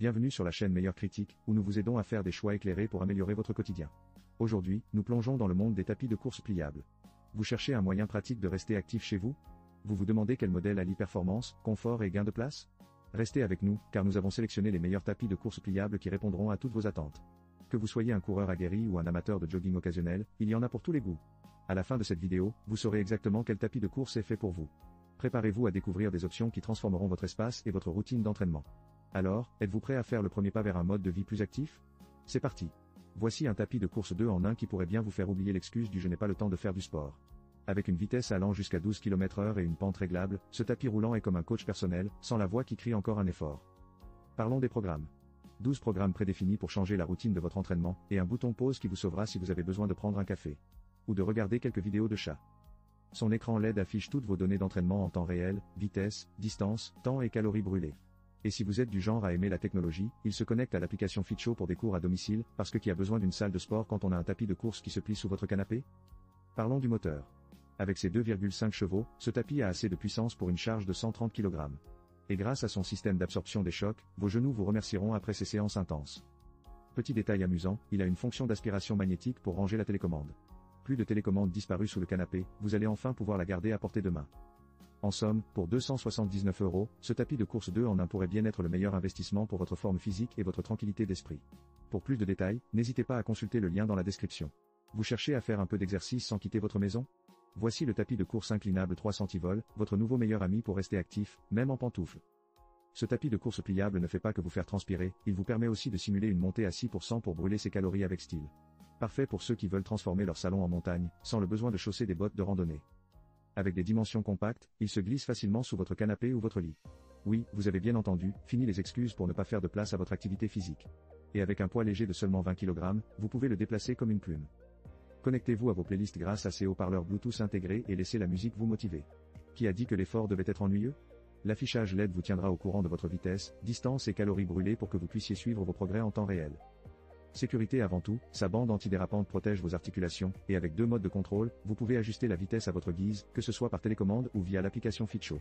Bienvenue sur la chaîne Meilleure Critique, où nous vous aidons à faire des choix éclairés pour améliorer votre quotidien. Aujourd'hui, nous plongeons dans le monde des tapis de course pliables. Vous cherchez un moyen pratique de rester actif chez vous? Vous vous demandez quel modèle allie performance, confort et gain de place? Restez avec nous, car nous avons sélectionné les meilleurs tapis de course pliables qui répondront à toutes vos attentes. Que vous soyez un coureur aguerri ou un amateur de jogging occasionnel, il y en a pour tous les goûts. À la fin de cette vidéo, vous saurez exactement quel tapis de course est fait pour vous. Préparez-vous à découvrir des options qui transformeront votre espace et votre routine d'entraînement. Alors, êtes-vous prêt à faire le premier pas vers un mode de vie plus actif? C'est parti. Voici un tapis de course 2 en 1 qui pourrait bien vous faire oublier l'excuse du « je n'ai pas le temps de faire du sport ». Avec une vitesse allant jusqu'à 12 km/h et une pente réglable, ce tapis roulant est comme un coach personnel, sans la voix qui crie encore un effort. Parlons des programmes. 12 programmes prédéfinis pour changer la routine de votre entraînement, et un bouton pause qui vous sauvera si vous avez besoin de prendre un café. Ou de regarder quelques vidéos de chats. Son écran LED affiche toutes vos données d'entraînement en temps réel, vitesse, distance, temps et calories brûlées. Et si vous êtes du genre à aimer la technologie, il se connecte à l'application FitShow pour des cours à domicile, parce que qui a besoin d'une salle de sport quand on a un tapis de course qui se plie sous votre canapé? Parlons du moteur. Avec ses 2,5 chevaux, ce tapis a assez de puissance pour une charge de 130 kg. Et grâce à son système d'absorption des chocs, vos genoux vous remercieront après ces séances intenses. Petit détail amusant, il a une fonction d'aspiration magnétique pour ranger la télécommande. Plus de télécommande disparue sous le canapé, vous allez enfin pouvoir la garder à portée de main. En somme, pour 279 €, ce tapis de course 2 en 1 pourrait bien être le meilleur investissement pour votre forme physique et votre tranquillité d'esprit. Pour plus de détails, n'hésitez pas à consulter le lien dans la description. Vous cherchez à faire un peu d'exercice sans quitter votre maison? Voici le tapis de course inclinable 3 cm, votre nouveau meilleur ami pour rester actif, même en pantoufles. Ce tapis de course pliable ne fait pas que vous faire transpirer, il vous permet aussi de simuler une montée à 6% pour brûler ses calories avec style. Parfait pour ceux qui veulent transformer leur salon en montagne, sans le besoin de chausser des bottes de randonnée. Avec des dimensions compactes, il se glisse facilement sous votre canapé ou votre lit. Oui, vous avez bien entendu, fini les excuses pour ne pas faire de place à votre activité physique. Et avec un poids léger de seulement 20 kg, vous pouvez le déplacer comme une plume. Connectez-vous à vos playlists grâce à ces haut-parleurs Bluetooth intégrés et laissez la musique vous motiver. Qui a dit que l'effort devait être ennuyeux? L'affichage LED vous tiendra au courant de votre vitesse, distance et calories brûlées pour que vous puissiez suivre vos progrès en temps réel. Sécurité avant tout, sa bande antidérapante protège vos articulations, et avec 2 modes de contrôle, vous pouvez ajuster la vitesse à votre guise, que ce soit par télécommande ou via l'application FitShow.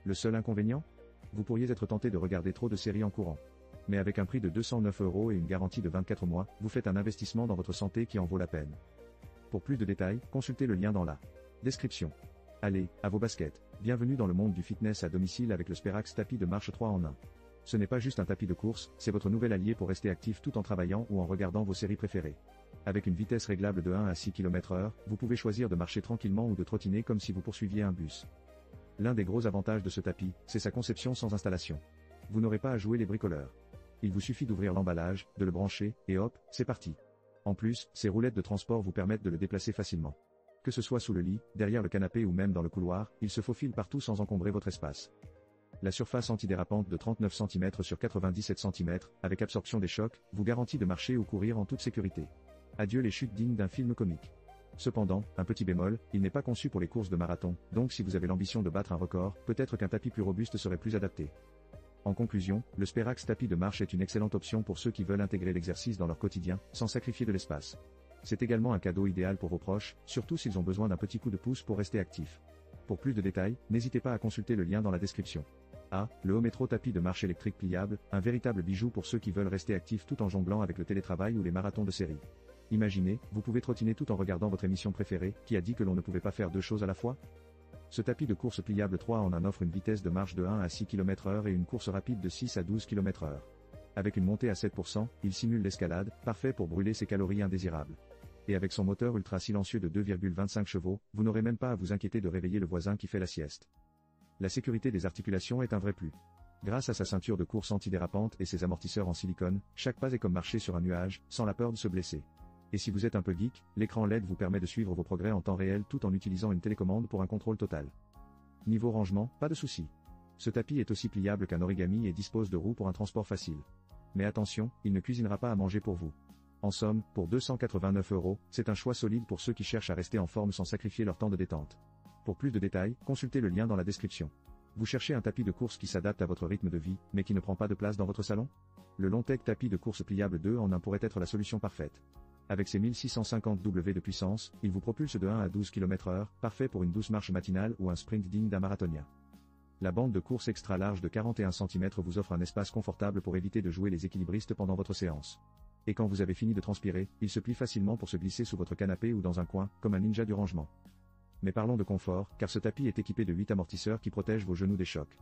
Le seul inconvénient? Vous pourriez être tenté de regarder trop de séries en courant. Mais avec un prix de 209 € et une garantie de 24 mois, vous faites un investissement dans votre santé qui en vaut la peine. Pour plus de détails, consultez le lien dans la description. Allez, à vos baskets. Bienvenue dans le monde du fitness à domicile avec le Sperax tapis de marche 3 en 1. Ce n'est pas juste un tapis de course, c'est votre nouvel allié pour rester actif tout en travaillant ou en regardant vos séries préférées. Avec une vitesse réglable de 1 à 6 km/h, vous pouvez choisir de marcher tranquillement ou de trottiner comme si vous poursuiviez un bus. L'un des gros avantages de ce tapis, c'est sa conception sans installation. Vous n'aurez pas à jouer les bricoleurs. Il vous suffit d'ouvrir l'emballage, de le brancher, et hop, c'est parti. En plus, ces roulettes de transport vous permettent de le déplacer facilement. Que ce soit sous le lit, derrière le canapé ou même dans le couloir, il se faufile partout sans encombrer votre espace. La surface antidérapante de 39 cm sur 97 cm, avec absorption des chocs, vous garantit de marcher ou courir en toute sécurité. Adieu les chutes dignes d'un film comique. Cependant, un petit bémol, il n'est pas conçu pour les courses de marathon, donc si vous avez l'ambition de battre un record, peut-être qu'un tapis plus robuste serait plus adapté. En conclusion, le Sperax tapis de marche est une excellente option pour ceux qui veulent intégrer l'exercice dans leur quotidien, sans sacrifier de l'espace. C'est également un cadeau idéal pour vos proches, surtout s'ils ont besoin d'un petit coup de pouce pour rester actifs. Pour plus de détails, n'hésitez pas à consulter le lien dans la description. Le Hometro tapis de marche électrique pliable, un véritable bijou pour ceux qui veulent rester actifs tout en jonglant avec le télétravail ou les marathons de série. Imaginez, vous pouvez trottiner tout en regardant votre émission préférée, qui a dit que l'on ne pouvait pas faire 2 choses à la fois? Ce tapis de course pliable 3 en 1 offre une vitesse de marche de 1 à 6 km/h et une course rapide de 6 à 12 km/h. Avec une montée à 7%, il simule l'escalade, parfait pour brûler ses calories indésirables. Et avec son moteur ultra silencieux de 2,25 chevaux, vous n'aurez même pas à vous inquiéter de réveiller le voisin qui fait la sieste. La sécurité des articulations est un vrai plus. Grâce à sa ceinture de course antidérapante et ses amortisseurs en silicone, chaque pas est comme marcher sur un nuage, sans la peur de se blesser. Et si vous êtes un peu geek, l'écran LED vous permet de suivre vos progrès en temps réel tout en utilisant une télécommande pour un contrôle total. Niveau rangement, pas de souci. Ce tapis est aussi pliable qu'un origami et dispose de roues pour un transport facile. Mais attention, il ne cuisinera pas à manger pour vous. En somme, pour 289 €, c'est un choix solide pour ceux qui cherchent à rester en forme sans sacrifier leur temps de détente. Pour plus de détails, consultez le lien dans la description. Vous cherchez un tapis de course qui s'adapte à votre rythme de vie, mais qui ne prend pas de place dans votre salon? Le Longtech tapis de course pliable 2 en 1 pourrait être la solution parfaite. Avec ses 1650 W de puissance, il vous propulse de 1 à 12 km/h, parfait pour une douce marche matinale ou un sprint digne d'un marathonien. La bande de course extra large de 41 cm vous offre un espace confortable pour éviter de jouer les équilibristes pendant votre séance. Et quand vous avez fini de transpirer, il se plie facilement pour se glisser sous votre canapé ou dans un coin, comme un ninja du rangement. Mais parlons de confort, car ce tapis est équipé de 8 amortisseurs qui protègent vos genoux des chocs.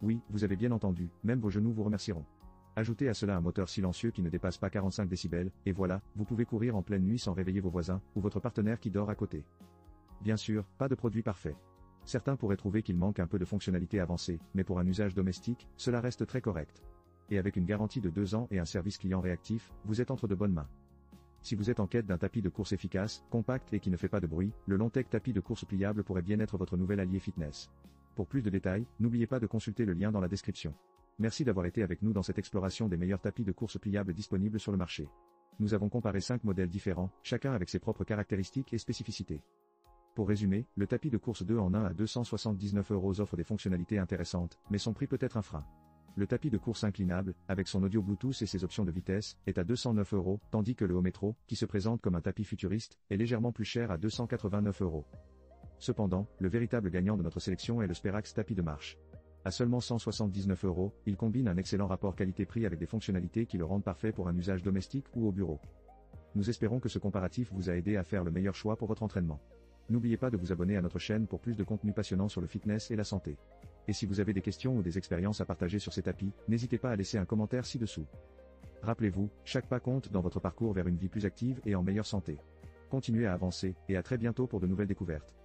Oui, vous avez bien entendu, même vos genoux vous remercieront. Ajoutez à cela un moteur silencieux qui ne dépasse pas 45 décibels, et voilà, vous pouvez courir en pleine nuit sans réveiller vos voisins, ou votre partenaire qui dort à côté. Bien sûr, pas de produit parfait. Certains pourraient trouver qu'il manque un peu de fonctionnalité avancée, mais pour un usage domestique, cela reste très correct. Et avec une garantie de 2 ans et un service client réactif, vous êtes entre de bonnes mains. Si vous êtes en quête d'un tapis de course efficace, compact et qui ne fait pas de bruit, le Longtech tapis de course pliable pourrait bien être votre nouvel allié fitness. Pour plus de détails, n'oubliez pas de consulter le lien dans la description. Merci d'avoir été avec nous dans cette exploration des meilleurs tapis de course pliables disponibles sur le marché. Nous avons comparé 5 modèles différents, chacun avec ses propres caractéristiques et spécificités. Pour résumer, le tapis de course 2 en 1 à 279 € offre des fonctionnalités intéressantes, mais son prix peut être un frein. Le tapis de course inclinable, avec son audio Bluetooth et ses options de vitesse, est à 209 €, tandis que le Ometro, qui se présente comme un tapis futuriste, est légèrement plus cher à 289 €. Cependant, le véritable gagnant de notre sélection est le Sperax tapis de marche. À seulement 179 €, il combine un excellent rapport qualité-prix avec des fonctionnalités qui le rendent parfait pour un usage domestique ou au bureau. Nous espérons que ce comparatif vous a aidé à faire le meilleur choix pour votre entraînement. N'oubliez pas de vous abonner à notre chaîne pour plus de contenu passionnant sur le fitness et la santé. Et si vous avez des questions ou des expériences à partager sur ces tapis, n'hésitez pas à laisser un commentaire ci-dessous. Rappelez-vous, chaque pas compte dans votre parcours vers une vie plus active et en meilleure santé. Continuez à avancer, et à très bientôt pour de nouvelles découvertes.